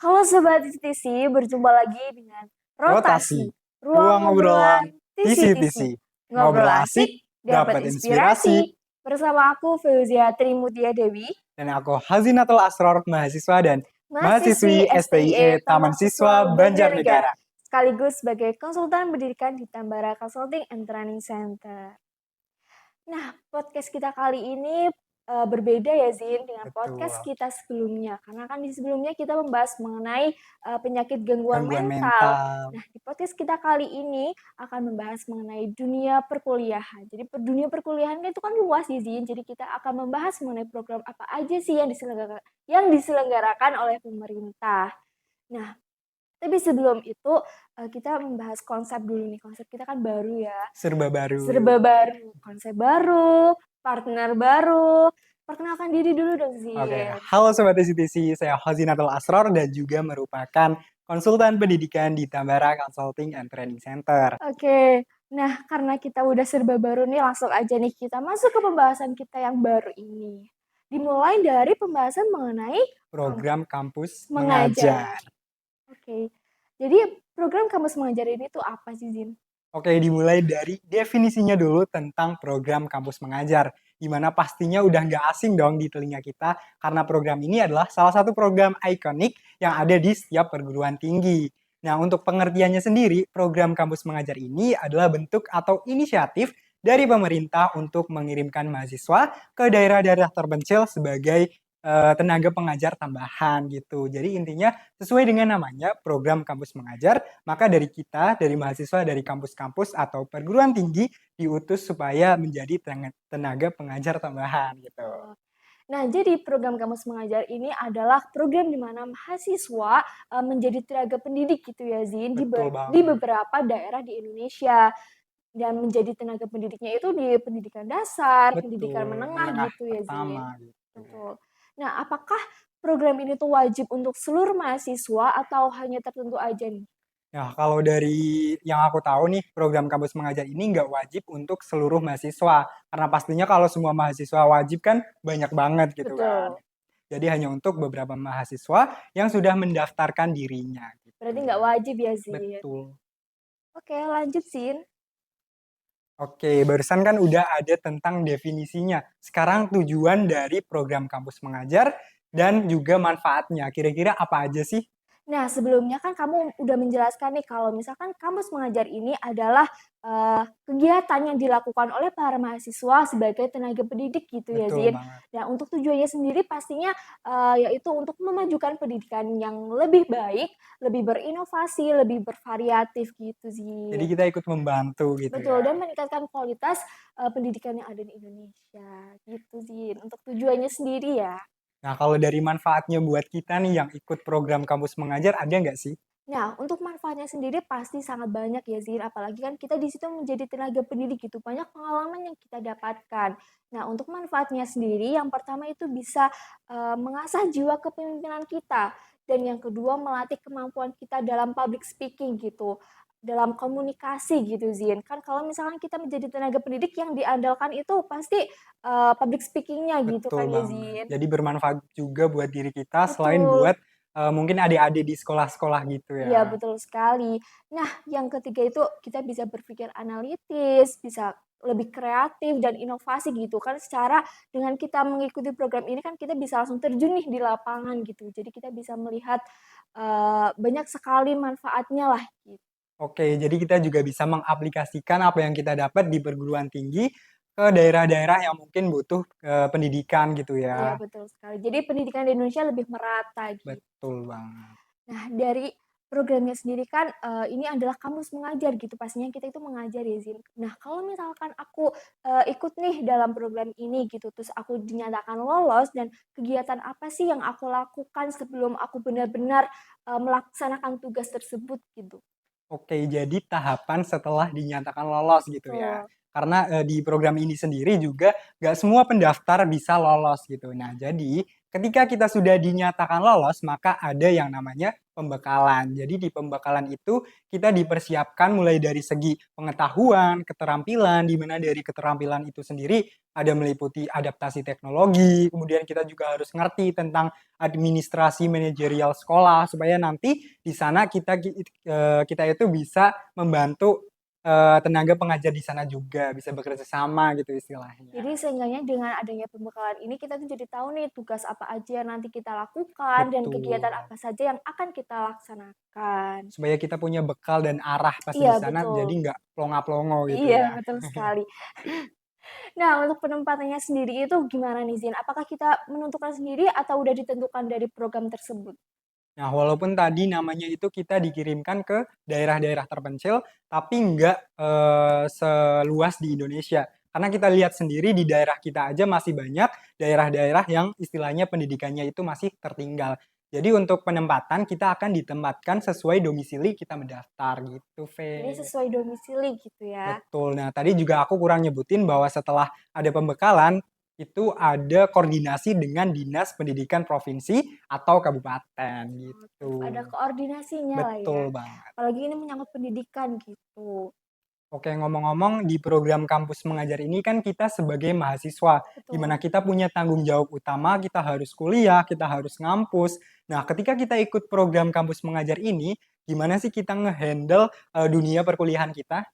Halo Sobat TC, berjumpa lagi dengan Rotasi, Rotasi, ruang ruang obrolan obrolan TC-TC. TC-TC. Ngobrol Ngobrol asik, asik, dapat dapat inspirasi. inspirasi. Bersama aku Fauzia Trimutia Dewi, Dan aku Hazinatul Asror, mahasiswa dan mahasiswi mahasiswi STIE STIE Taman Taman Siswa Siswa Banjarnegara, Banjarnegara. sekaligus sebagai konsultan pendidikan di Tambara Consulting and Training Center. Nah, podcast kita kali ini berbeda ya Zin dengan podcast Betul, kita sebelumnya. Karena kan di sebelumnya kita membahas mengenai penyakit gangguan gangguan mental. mental. Nah, di podcast kita kali ini akan membahas mengenai dunia perkuliahan. Jadi dunia perkuliahan itu kan luas ya Zin. Jadi kita akan membahas mengenai program apa aja sih yang diselenggarakan oleh pemerintah. Nah, tapi sebelum itu kita membahas konsep dulu nih. Konsep kita kan baru ya. Serba baru. Serba baru, konsep baru, partner baru. Perkenalkan diri dulu dong, Oke, Zin. halo Sobat TC-TC, saya Hazinatul Asror dan juga merupakan konsultan pendidikan di Tambara Consulting and Training Center. Oke, nah karena kita udah serba baru nih, langsung aja nih kita masuk ke pembahasan kita yang baru ini. Dimulai dari pembahasan mengenai Program kampus mengajar. mengajar. Oke, jadi program kampus mengajar ini tuh apa sih, Zin? Oke, dimulai dari definisinya dulu tentang program kampus mengajar, di mana pastinya udah nggak asing dong di telinga kita, karena program ini adalah salah satu program ikonik yang ada di setiap perguruan tinggi. Nah, untuk pengertiannya sendiri, program kampus mengajar ini adalah bentuk atau inisiatif dari pemerintah untuk mengirimkan mahasiswa ke daerah-daerah terpencil sebagai tenaga pengajar tambahan gitu. Jadi intinya sesuai dengan namanya program kampus mengajar, maka dari kita, dari mahasiswa dari kampus-kampus atau perguruan tinggi diutus supaya menjadi tenaga pengajar tambahan gitu. Nah, jadi program kampus mengajar ini adalah program di mana mahasiswa menjadi tenaga pendidik gitu ya, Zin, Betul di banget. beberapa daerah di Indonesia. Dan menjadi tenaga pendidiknya itu di pendidikan dasar, pendidikan Betul, menengah menengah gitu ya, Zin. pertama gitu. Betul. Nah, apakah program ini tuh wajib untuk seluruh mahasiswa atau hanya tertentu aja nih? Nah, kalau dari yang aku tahu nih, program kampus mengajar ini nggak wajib untuk seluruh mahasiswa. Karena pastinya kalau semua mahasiswa wajib kan banyak banget gitu kan. Betul. Jadi hanya untuk beberapa mahasiswa yang sudah mendaftarkan dirinya Berarti gitu. nggak wajib ya, Zin? Betul. Oke, lanjut, Zin. Oke, barusan kan udah ada tentang definisinya. Sekarang tujuan dari program kampus mengajar dan juga manfaatnya. Kira-kira apa aja sih? Nah, sebelumnya kan kamu udah menjelaskan nih kalau misalkan kampus mengajar ini adalah kegiatan yang dilakukan oleh para mahasiswa sebagai tenaga pendidik gitu ya, Betul Zin. banget. Nah, untuk tujuannya sendiri pastinya yaitu untuk memajukan pendidikan yang lebih baik, lebih berinovasi, lebih bervariatif gitu, Jadi Zin. kita ikut membantu gitu Betul, ya. dan meningkatkan kualitas pendidikan yang ada di Indonesia gitu, Zin. Untuk tujuannya sendiri ya. Nah, kalau dari manfaatnya buat kita nih yang ikut program kampus mengajar, ada nggak sih? Nah, untuk manfaatnya sendiri pasti sangat banyak ya, Zin. Apalagi kan kita di situ menjadi tenaga pendidik gitu. Banyak pengalaman yang kita dapatkan. Nah, untuk manfaatnya sendiri, yang pertama itu bisa mengasah jiwa kepemimpinan kita. Dan yang kedua, melatih kemampuan kita dalam public speaking gitu. Dalam komunikasi gitu, Zin. Kan kalau misalkan kita menjadi tenaga pendidik yang diandalkan itu pasti public speaking-nya gitu Betul kan ya, banget. Zin. Jadi bermanfaat juga buat diri kita selain Betul. buat mungkin adik-adik di sekolah-sekolah gitu Iya, ya. betul sekali. Nah, yang ketiga itu kita bisa berpikir analitis, bisa lebih kreatif dan inovasi gitu kan secara dengan kita mengikuti program ini kan kita bisa langsung terjun nih di lapangan gitu. Jadi kita bisa melihat banyak sekali manfaatnya lah gitu. Oke, jadi kita juga bisa mengaplikasikan apa yang kita dapat di perguruan tinggi ke daerah-daerah yang mungkin butuh pendidikan gitu Iya, ya. betul sekali. Jadi pendidikan di Indonesia lebih merata gitu. Betul banget. Nah, dari programnya sendiri kan, ini adalah kampus mengajar gitu, pastinya kita itu mengajar ya, Zin. Nah, kalau misalkan aku, ikut nih dalam program ini gitu, terus aku dinyatakan lolos dan kegiatan apa sih yang aku lakukan sebelum aku benar-benar, melaksanakan tugas tersebut gitu? Oke, jadi tahapan setelah dinyatakan lolos gitu ya. Betul. Karena di program ini sendiri juga nggak semua pendaftar bisa lolos gitu. Nah, jadi ketika kita sudah dinyatakan lolos, maka ada yang namanya pembekalan. Jadi di pembekalan itu kita dipersiapkan mulai dari segi pengetahuan, keterampilan, di mana dari keterampilan itu sendiri ada meliputi adaptasi teknologi, kemudian kita juga harus ngerti tentang administrasi manajerial sekolah supaya nanti di sana kita itu bisa membantu tenaga pengajar di sana juga, bisa bekerja sama gitu istilahnya. Jadi seenggaknya dengan adanya pembekalan ini kita tuh jadi tahu nih tugas apa aja yang nanti kita lakukan dan kegiatan Betul. apa saja yang akan kita laksanakan. Supaya kita punya bekal dan arah pas Iya di sana betul. jadi nggak plonga-plongo gitu Iya ya. betul sekali. Nah untuk penempatannya sendiri itu gimana nih Zin? Apakah kita menentukan sendiri atau udah ditentukan dari program tersebut? Nah, walaupun tadi namanya itu kita dikirimkan ke daerah-daerah terpencil, tapi nggak, seluas di Indonesia. Karena kita lihat sendiri di daerah kita aja masih banyak daerah-daerah yang istilahnya pendidikannya itu masih tertinggal. Jadi untuk penempatan kita akan ditempatkan sesuai domisili kita mendaftar gitu, Jadi Ve. sesuai domisili gitu ya. Betul. Nah, tadi juga aku kurang nyebutin bahwa setelah ada pembekalan, itu ada koordinasi dengan Dinas Pendidikan Provinsi atau Kabupaten Oh, gitu. tetap ada koordinasinya lah ya. Betul banget. Apalagi ini menyangkut pendidikan gitu. Oke, ngomong-ngomong di program kampus mengajar ini kan kita sebagai mahasiswa, di mana Betul. kita punya tanggung jawab utama, kita harus kuliah, kita harus ngampus. Nah, ketika kita ikut program kampus mengajar ini, gimana sih kita ngehandle dunia perkuliahan kita?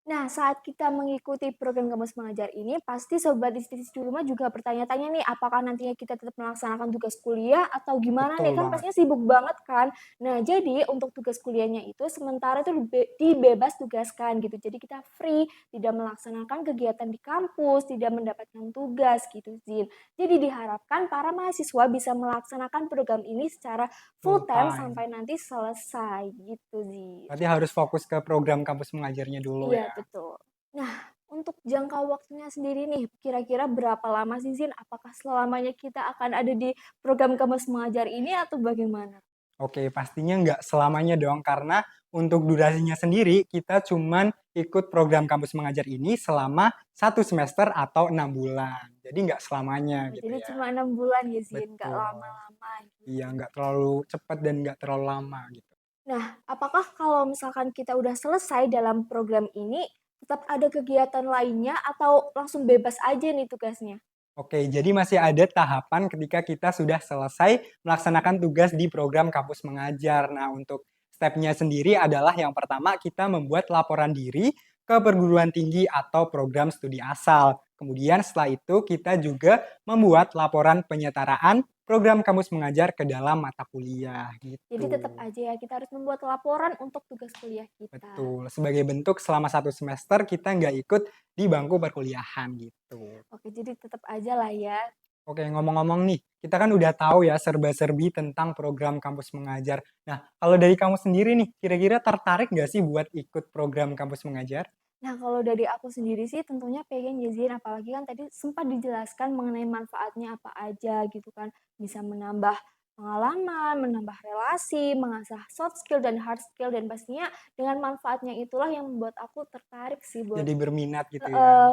Nah, saat kita mengikuti program Kamus Mengajar ini, pasti sobat bisnis di rumah juga bertanya-tanya nih, apakah nantinya kita tetap melaksanakan tugas kuliah atau gimana Betul nih? Kan banget. pastinya sibuk banget kan. Nah, jadi untuk tugas kuliahnya itu sementara itu dibebas tugaskan gitu. Jadi kita free, tidak melaksanakan kegiatan di kampus, tidak mendapatkan tugas gitu, Zin. Jadi diharapkan para mahasiswa bisa melaksanakan program ini secara Full full time time. sampai nanti selesai gitu, Zin. Berarti harus fokus ke program kampus mengajarnya dulu Iya, ya. betul. Nah, untuk jangka waktunya sendiri nih, kira-kira berapa lama sih, Zin? Apakah selamanya kita akan ada di program Kamus Mengajar ini atau bagaimana? Oke, pastinya nggak selamanya dong, karena untuk durasinya sendiri kita cuman ikut program kampus mengajar ini selama 1 semester atau 6 bulan. Jadi nggak selamanya Oh, gitu jadi ya. cuma 6 bulan ya, Zin, nggak Betul. lama-lama Iya, gitu. nggak terlalu cepat dan nggak terlalu lama gitu. Nah, apakah kalau misalkan kita udah selesai dalam program ini, tetap ada kegiatan lainnya atau langsung bebas aja nih tugasnya? Oke, jadi masih ada tahapan ketika kita sudah selesai melaksanakan tugas di program kampus mengajar. Nah, untuk stepnya sendiri adalah yang pertama kita membuat laporan diri ke perguruan tinggi atau program studi asal. Kemudian setelah itu kita juga membuat laporan penyetaraan program kampus mengajar ke dalam mata kuliah Jadi tetap gitu. aja ya, kita harus membuat laporan untuk tugas kuliah kita. Betul, sebagai bentuk selama 1 semester kita nggak ikut di bangku perkuliahan gitu. Oke, jadi tetap aja lah ya. Oke, ngomong-ngomong nih, kita kan udah tahu ya serba-serbi tentang program kampus mengajar. Nah, kalau dari kamu sendiri nih, kira-kira tertarik nggak sih buat ikut program kampus mengajar? Nah, kalau dari aku sendiri sih tentunya pengen ya Zin, apalagi kan tadi sempat dijelaskan mengenai manfaatnya apa aja gitu kan. Bisa menambah pengalaman, menambah relasi, mengasah soft skill dan hard skill dan pastinya dengan manfaatnya itulah yang membuat aku tertarik sih buat Jadi berminat gitu ya. heeh,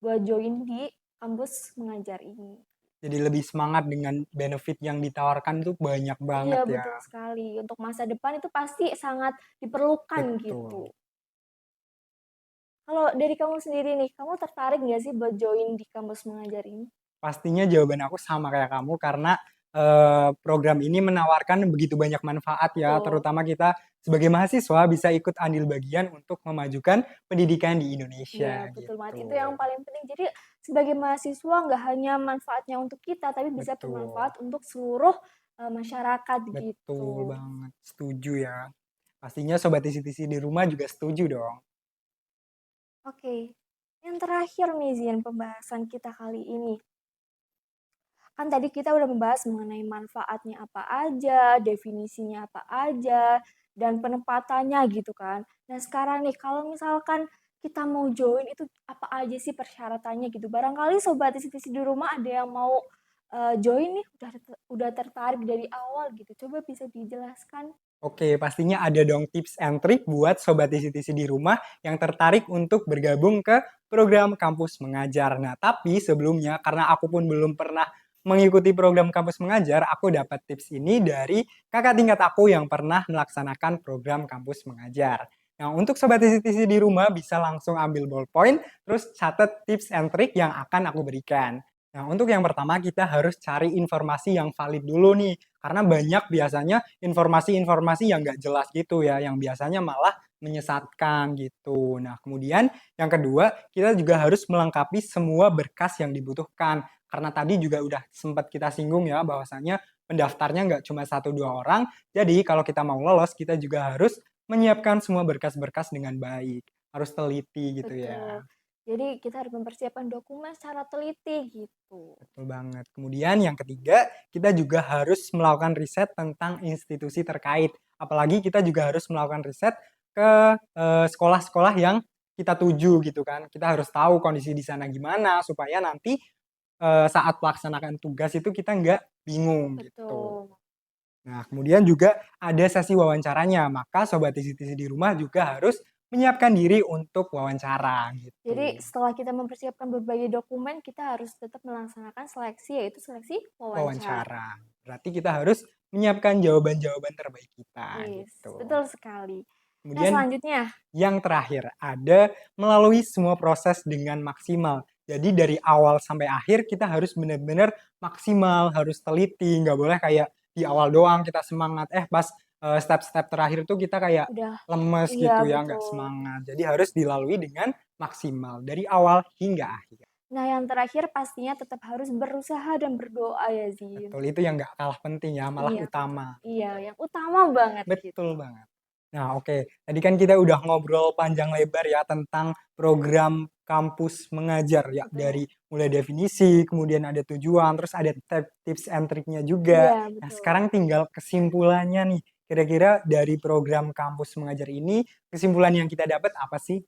buat join di kampus mengajar ini. Jadi lebih semangat dengan benefit yang ditawarkan tuh banyak Iya banget ya. betul sekali, untuk masa depan itu pasti sangat diperlukan gitu. Betul. Kalau dari kamu sendiri nih, kamu tertarik nggak sih buat join di kampus mengajar ini? Pastinya jawaban aku sama kayak kamu karena, program ini menawarkan begitu banyak manfaat ya, Betul. terutama kita sebagai mahasiswa bisa ikut andil bagian untuk memajukan pendidikan di Iya, Indonesia betul banget. gitu. Itu yang paling penting. Jadi sebagai mahasiswa nggak hanya manfaatnya untuk kita, tapi bisa Betul, bermanfaat untuk seluruh, masyarakat betul gitu. banget, setuju ya. Pastinya sobat isi-isi di rumah juga setuju dong. Oke, yang terakhir nih Zian pembahasan kita kali ini. Kan tadi kita udah membahas mengenai manfaatnya apa aja, definisinya apa aja, dan penempatannya gitu kan. Nah sekarang nih kalau misalkan kita mau join itu apa aja sih persyaratannya gitu. Barangkali sobat isi di rumah ada yang mau join nih udah tertarik dari awal gitu. Coba bisa dijelaskan? Oke, pastinya ada dong tips and trik buat sobat isi-isi di rumah yang tertarik untuk bergabung ke program kampus mengajar. Nah, tapi sebelumnya karena aku pun belum pernah mengikuti program kampus mengajar, aku dapat tips ini dari kakak tingkat aku yang pernah melaksanakan program kampus mengajar. Nah, untuk sobat isi-isi di rumah bisa langsung ambil ballpoint, terus catat tips and trick yang akan aku berikan. Nah, untuk yang pertama kita harus cari informasi yang valid dulu nih, karena banyak biasanya informasi-informasi yang nggak jelas gitu ya, yang biasanya malah menyesatkan gitu. Nah, kemudian yang kedua, kita juga harus melengkapi semua berkas yang dibutuhkan. Karena tadi juga udah sempat kita singgung ya, bahwasanya pendaftarnya nggak cuma 1-2 orang, jadi kalau kita mau lolos, kita juga harus menyiapkan semua berkas-berkas dengan baik. Harus teliti gitu Betul. ya. Jadi kita harus mempersiapkan dokumen secara teliti gitu. Betul banget. Kemudian yang ketiga, kita juga harus melakukan riset tentang institusi terkait. Apalagi kita juga harus melakukan riset ke sekolah-sekolah yang kita tuju gitu kan. Kita harus tahu kondisi di sana gimana supaya nanti saat melaksanakan tugas itu kita nggak bingung gitu. Betul. Nah, kemudian juga ada sesi wawancaranya. Maka sobat isi-isi di rumah juga harus menyiapkan diri untuk wawancara Jadi gitu. setelah kita mempersiapkan berbagai dokumen, kita harus tetap melaksanakan seleksi, yaitu seleksi wawancara. Wawancara. Berarti kita harus menyiapkan jawaban-jawaban terbaik kita Yes, gitu. betul sekali. Nah, Kemudian selanjutnya, yang terakhir ada melalui semua proses dengan maksimal. Jadi dari awal sampai akhir kita harus benar-benar maksimal, harus teliti, nggak boleh kayak di awal doang kita semangat, pas step-step terakhir tuh kita kayak udah lemes iya gitu ya, nggak betul. semangat. Jadi harus dilalui dengan maksimal dari awal hingga akhir. Nah, yang terakhir pastinya tetap harus berusaha dan berdoa ya, Zin. Betul, itu yang nggak kalah penting ya, malah Iya, betul. utama. Iya, yang utama banget Betul gitu. banget. Nah, oke. Tadi kan kita udah ngobrol panjang lebar ya tentang program kampus mengajar ya, Betul. dari mulai definisi, kemudian ada tujuan, terus ada tips and triknya juga. Iya, Nah, betul. sekarang tinggal kesimpulannya nih. Kira-kira dari program kampus mengajar ini, kesimpulan yang kita dapat apa sih?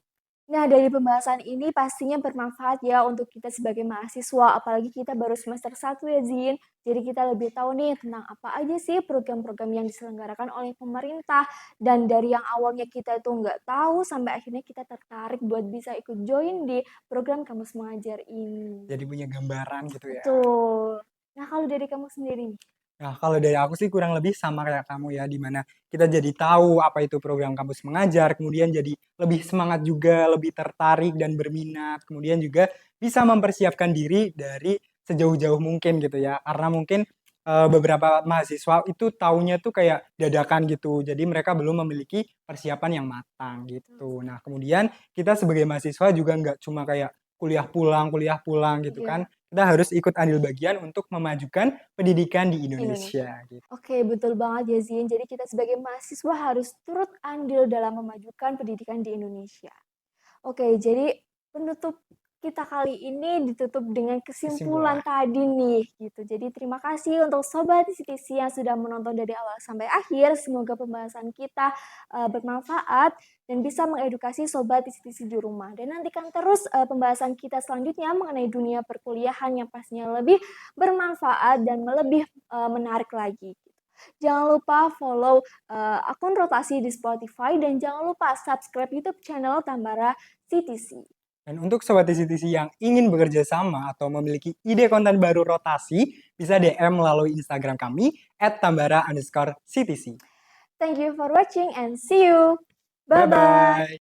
Nah, dari pembahasan ini pastinya bermanfaat ya untuk kita sebagai mahasiswa, apalagi kita baru semester 1 ya, Zin. Jadi kita lebih tahu nih tentang apa aja sih program-program yang diselenggarakan oleh pemerintah. Dan dari yang awalnya kita itu nggak tahu, sampai akhirnya kita tertarik buat bisa ikut join di program Kamus Mengajar ini. Jadi punya gambaran gitu ya. Betul. Nah, kalau dari kamu sendiri nih? Nah, kalau dari aku sih kurang lebih sama kayak kamu ya, di mana kita jadi tahu apa itu program kampus mengajar, kemudian jadi lebih semangat juga, lebih tertarik dan berminat, kemudian juga bisa mempersiapkan diri dari sejauh-jauh mungkin gitu ya. Karena mungkin beberapa mahasiswa itu taunya tuh kayak dadakan gitu, jadi mereka belum memiliki persiapan yang matang Betul gitu. Nah, sekali. kemudian kita sebagai mahasiswa juga nggak cuma kayak kuliah pulang gitu kan. Iya, Kita harus ikut andil bagian untuk memajukan pendidikan di Indonesia. Indonesia gitu. Oke, betul banget ya, Zin. Jadi kita sebagai mahasiswa harus turut andil dalam memajukan pendidikan di Indonesia. Oke, jadi penutup kita kali ini ditutup dengan kesimpulan Kesimpulan. tadi nih, gitu. Jadi terima kasih untuk Sobat ICTC yang sudah menonton dari awal sampai akhir. Semoga pembahasan kita bermanfaat dan bisa mengedukasi Sobat ICTC di rumah. Dan nantikan terus pembahasan kita selanjutnya mengenai dunia perkuliahan yang pastinya lebih bermanfaat dan lebih menarik lagi. Jangan lupa follow akun Rotasi di Spotify dan jangan lupa subscribe YouTube channel Tambara CTC. Dan untuk sobat TCTC yang ingin bekerja sama atau memiliki ide konten baru rotasi, bisa DM melalui Instagram kami @tambara_ctc. Thank you for watching and see you. Bye bye. Bye-bye.